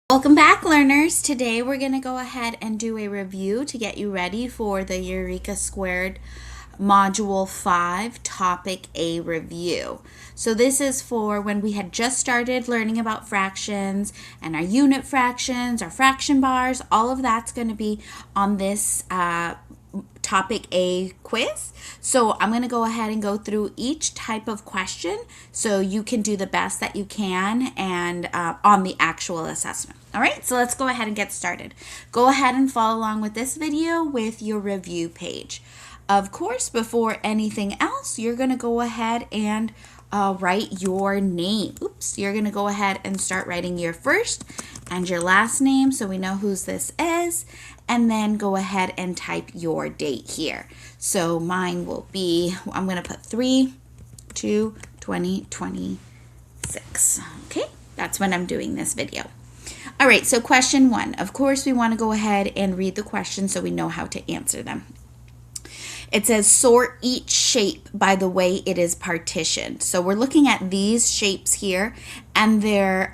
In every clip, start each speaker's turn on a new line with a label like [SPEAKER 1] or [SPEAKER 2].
[SPEAKER 1] Welcome back, learners. Today we're going to go ahead and do a review to get you ready for the Eureka Squared Module 5 Topic A Review. So this is for when we had just started learning about fractions and our unit fractions, our fraction bars. All of that's going to be on this Topic A quiz. So I'm going to go ahead and go through each type of question so you can do the best that you can and on the actual assessment. All right, so let's go ahead and get started. Go ahead and follow along with this video with your review page. Of course, before anything else, you're going to go ahead and write your name. Oops, you're going to go ahead and start writing your first and your last name so we know whose this is, and then go ahead and type your date here. So mine will be, I'm going to put 3/2/2026. Okay, that's when I'm doing this video. All right, so question 1. Of course, we want to go ahead and read the question so we know how to answer them. It says sort each shape by the way it is partitioned. So we're looking at these shapes here, and they're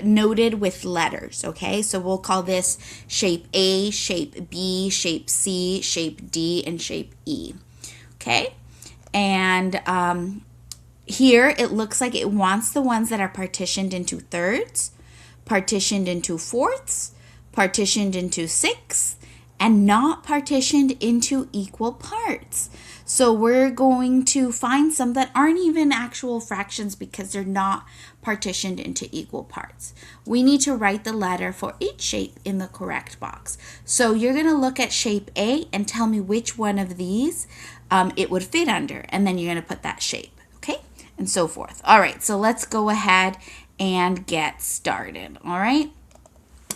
[SPEAKER 1] noted with letters, okay? So we'll call this shape A, shape B, shape C, shape D, and shape E, okay? And here it looks like it wants the ones that are partitioned into thirds, partitioned into fourths, partitioned into sixths, and not partitioned into equal parts. So we're going to find some that aren't even actual fractions because they're not partitioned into equal parts. We need to write the letter for each shape in the correct box. So you're going to look at shape A and tell me which one of these it would fit under, and then you're going to put that shape, okay? And so forth. All right, so let's go ahead and get started, all right?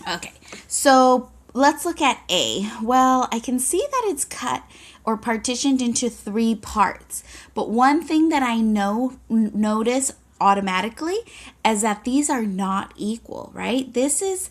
[SPEAKER 1] Okay, so let's look at A. Well, I can see that it's cut or partitioned into 3 parts. But one thing that I notice automatically is that these are not equal, right? This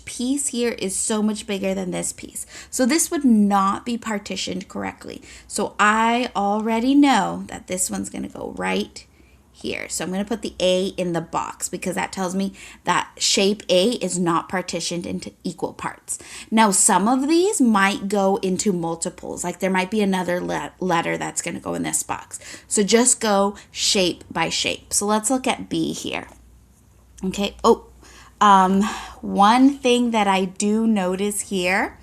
[SPEAKER 1] piece here is so much bigger than this piece. So this would not be partitioned correctly. So I already know that this one's going to go right here. So I'm going to put the A in the box because that tells me that shape A is not partitioned into equal parts. Now, some of these might go into multiples, like there might be another letter that's going to go in this box. So just go shape by shape. So let's look at B here. Okay. One thing that I do notice here,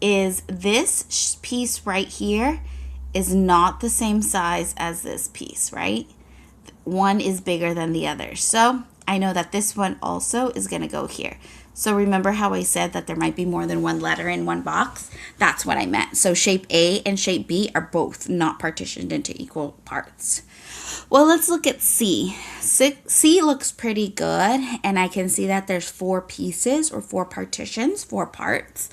[SPEAKER 1] is this piece right here is not the same size as this piece, right? One is bigger than the other. So I know that this one also is going to go here. So remember how I said that there might be more than one letter in one box? That's what I meant. So shape A and shape B are both not partitioned into equal parts. Well, let's look at C. C looks pretty good, and I can see that there's 4 pieces or 4 partitions, 4 parts.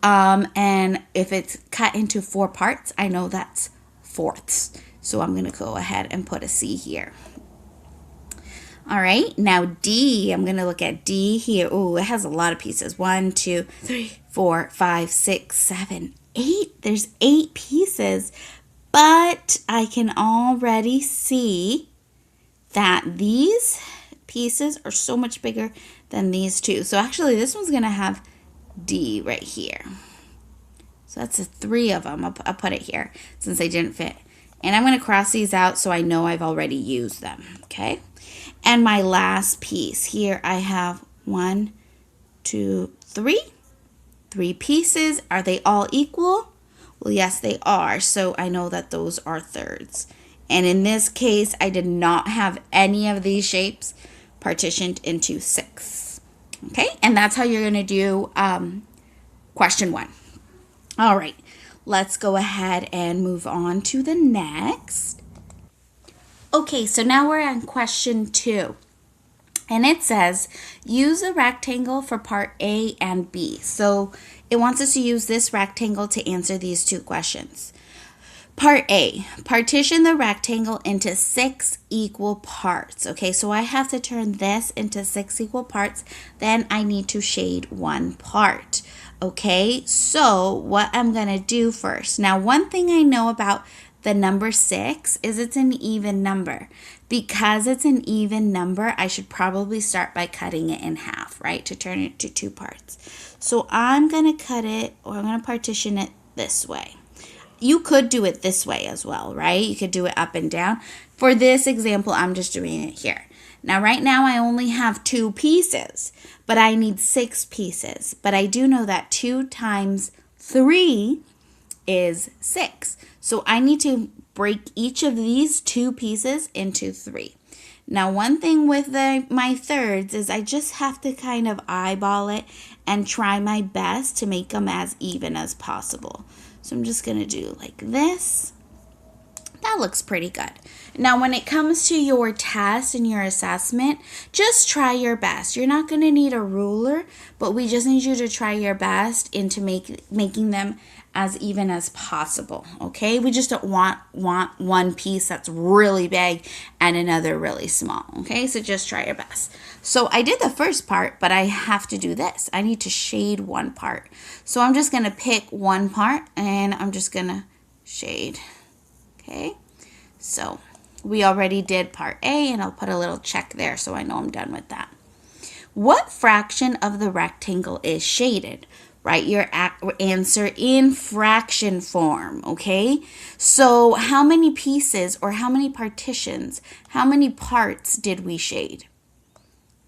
[SPEAKER 1] And if it's cut into 4 parts, I know that's fourths. So I'm going to go ahead and put a C here. All right, now D, I'm going to look at D here. Oh, it has a lot of pieces. 1, 2, 3, 4, 5, 6, 7, 8. There's 8 pieces. But I can already see that these pieces are so much bigger than these two. So actually this one's going to have D right here. So that's 3 of them. I'll put it here since they didn't fit. And I'm going to cross these out so I know I've already used them. Okay. And my last piece here, I have 1, 2, 3. 3 pieces. Are they all equal? Well, yes, they are. So I know that those are thirds. And in this case, I did not have any of these shapes partitioned into 6. Okay, and that's how you're going to do question 1. All right, let's go ahead and move on to the next. Okay, so now we're on question 2. And it says, use a rectangle for part A and B. So it wants us to use this rectangle to answer these 2 questions. Part A, partition the rectangle into 6 equal parts. Okay, so I have to turn this into 6 equal parts. Then I need to shade 1 part. Okay, so what I'm going to do first. Now, one thing I know about the number 6 is it's an even number. Because it's an even number, I should probably start by cutting it in half, right, to turn it to 2 parts. So I'm going to cut it, or I'm going to partition it this way. You could do it this way as well, right? You could do it up and down. For this example, I'm just doing it here. Now, right now, I only have 2 pieces, but I need 6 pieces. But I do know that 2 times 3 is 6. So I need to break each of these 2 pieces into 3. Now, one thing with my thirds is I just have to kind of eyeball it and try my best to make them as even as possible. So I'm just going to do like this. That looks pretty good. Now, when it comes to your test and your assessment, just try your best. You're not going to need a ruler, but we just need you to try your best into making them as even as possible, okay? We just don't want one piece that's really big and another really small, okay? So just try your best. So I did the first part, but I have to do this. I need to shade one part. So I'm just going to pick one part, and I'm just going to shade, okay? So we already did part A, and I'll put a little check there so I know I'm done with that. What fraction of the rectangle is shaded? Write your answer in fraction form, okay? So how many pieces or how many partitions, how many parts did we shade?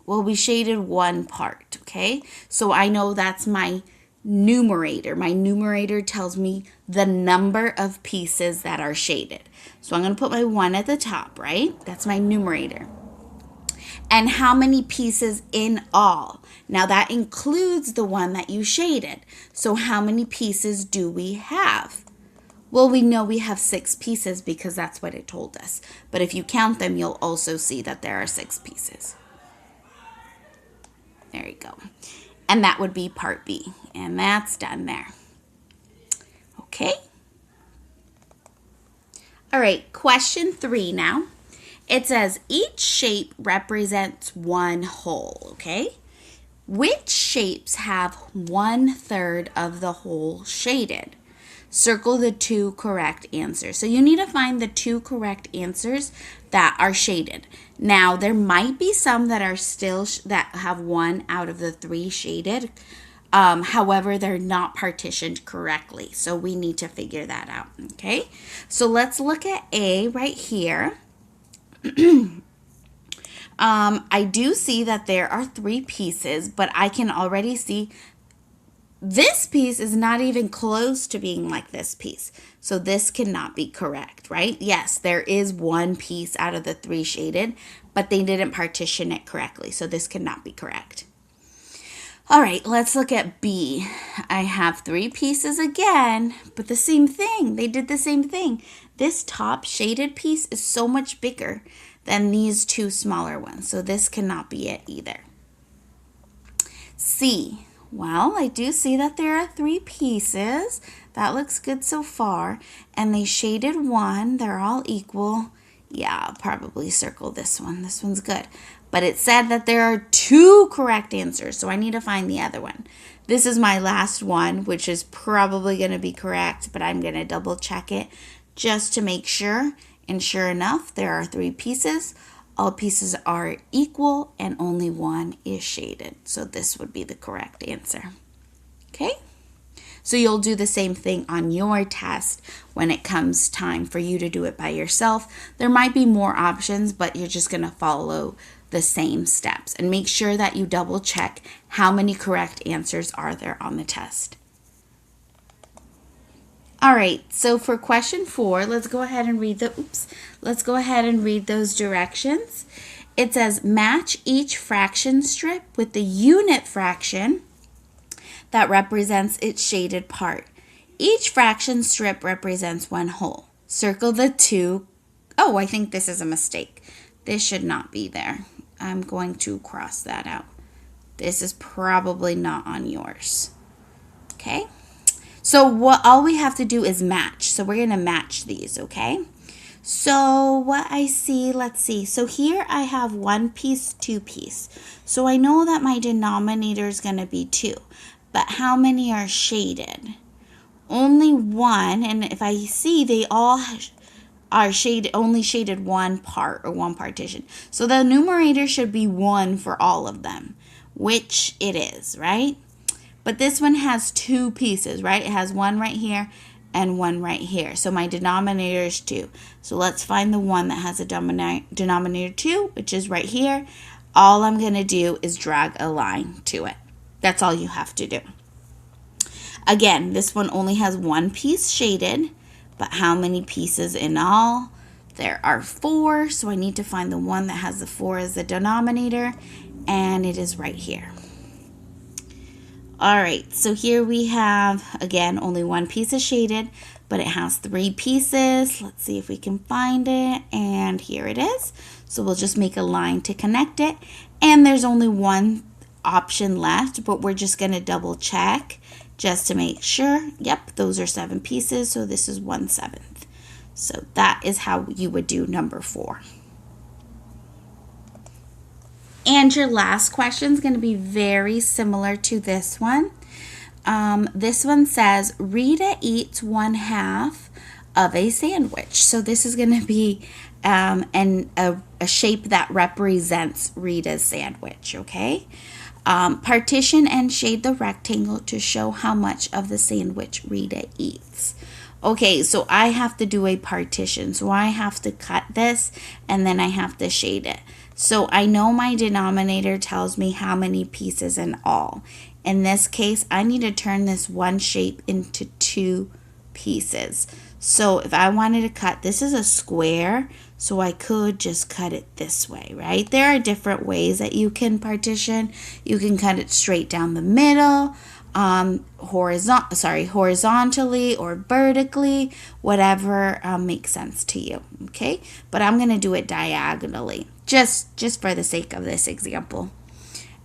[SPEAKER 1] Well, we shaded one part, okay? So I know that's my numerator. My numerator tells me the number of pieces that are shaded. So I'm going to put my 1 at the top, right? That's my numerator. And how many pieces in all? Now that includes the one that you shaded. So how many pieces do we have? Well, we know we have 6 pieces because that's what it told us. But if you count them, you'll also see that there are 6 pieces. There you go. And that would be part B. And that's done there. Okay. All right, question 3 now. It says each shape represents one whole, okay? Which shapes have 1/3 of the whole shaded? Circle the 2 correct answers. So you need to find the 2 correct answers that are shaded. Now, there might be some that are still that have 1 out of the 3 shaded. However, they're not partitioned correctly. So we need to figure that out, okay? So let's look at A right here. I do see that there are 3 pieces, but I can already see this piece is not even close to being like this piece. So this cannot be correct, right? Yes, there is 1 piece out of the 3 shaded, but they didn't partition it correctly. So this cannot be correct. All right, let's look at B. I have 3 pieces again, but the same thing. They did the same thing. This top shaded piece is so much bigger than these 2 smaller ones. So this cannot be it either. C. Well, I do see that there are 3 pieces. That looks good so far. And they shaded 1. They're all equal. Yeah, I'll probably circle this one. This one's good. But it said that there are 2 correct answers, so I need to find the other one. This is my last one, which is probably going to be correct, but I'm going to double check it just to make sure. And sure enough, there are 3 pieces. All pieces are equal and only 1 is shaded. So this would be the correct answer. Okay? So you'll do the same thing on your test when it comes time for you to do it by yourself. There might be more options, but you're just going to follow the same steps. And make sure that you double check how many correct answers are there on the test. All right, so for question 4, let's go ahead and read those directions. It says match each fraction strip with the unit fraction that represents its shaded part. Each fraction strip represents one whole. Circle the 2. Oh, I think this is a mistake. This should not be there. I'm going to cross that out. This is probably not on yours. Okay? So all we have to do is match. So we're going to match these, okay? So what I see, let's see. So here I have 1 piece, 2 piece. So I know that my denominator is going to be 2. But how many are shaded? Only 1. And if I see they all are only shaded one part or one partition. So the numerator should be 1 for all of them, which it is, right? But this one has 2 pieces, right? It has one right here and one right here. So my denominator is 2. So let's find the one that has a denominator 2, which is right here. All I'm going to do is drag a line to it. That's all you have to do. Again, this one only has 1 piece shaded, but how many pieces in all? There are 4, so I need to find the one that has the 4 as the denominator, and it is right here. All right, so here we have, again, only 1 piece is shaded, but it has 3 pieces. Let's see if we can find it, and here it is. So we'll just make a line to connect it, and there's only 1 option left, but we're just going to double check just to make sure. Yep, those are 7 pieces, so this is 1/7. So that is how you would do number 4. And your last question is going to be very similar to this one. This one says, Rita eats 1/2 of a sandwich. So this is going to be a shape that represents Rita's sandwich, okay? Partition and shade the rectangle to show how much of the sandwich Rita eats. Okay, so I have to do a partition. So I have to cut this and then I have to shade it. So I know my denominator tells me how many pieces in all. In this case, I need to turn this one shape into 2 pieces. So if I wanted to cut, this is a square, so I could just cut it this way, right? There are different ways that you can partition. You can cut it straight down the middle, horizontally or vertically, whatever makes sense to you, okay? But I'm going to do it diagonally, just for the sake of this example.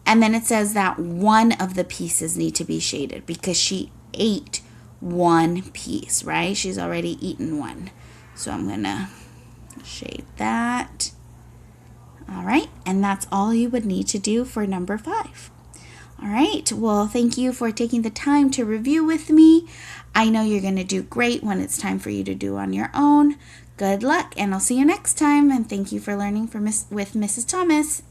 [SPEAKER 1] And then it says that one of the pieces need to be shaded because she ate 1 piece, right? She's already eaten 1. So I'm going to shade that. All right, and that's all you would need to do for number 5. All right, well, thank you for taking the time to review with me. I know you're going to do great when it's time for you to do on your own. Good luck, and I'll see you next time, and thank you for learning with Mrs. Thomas.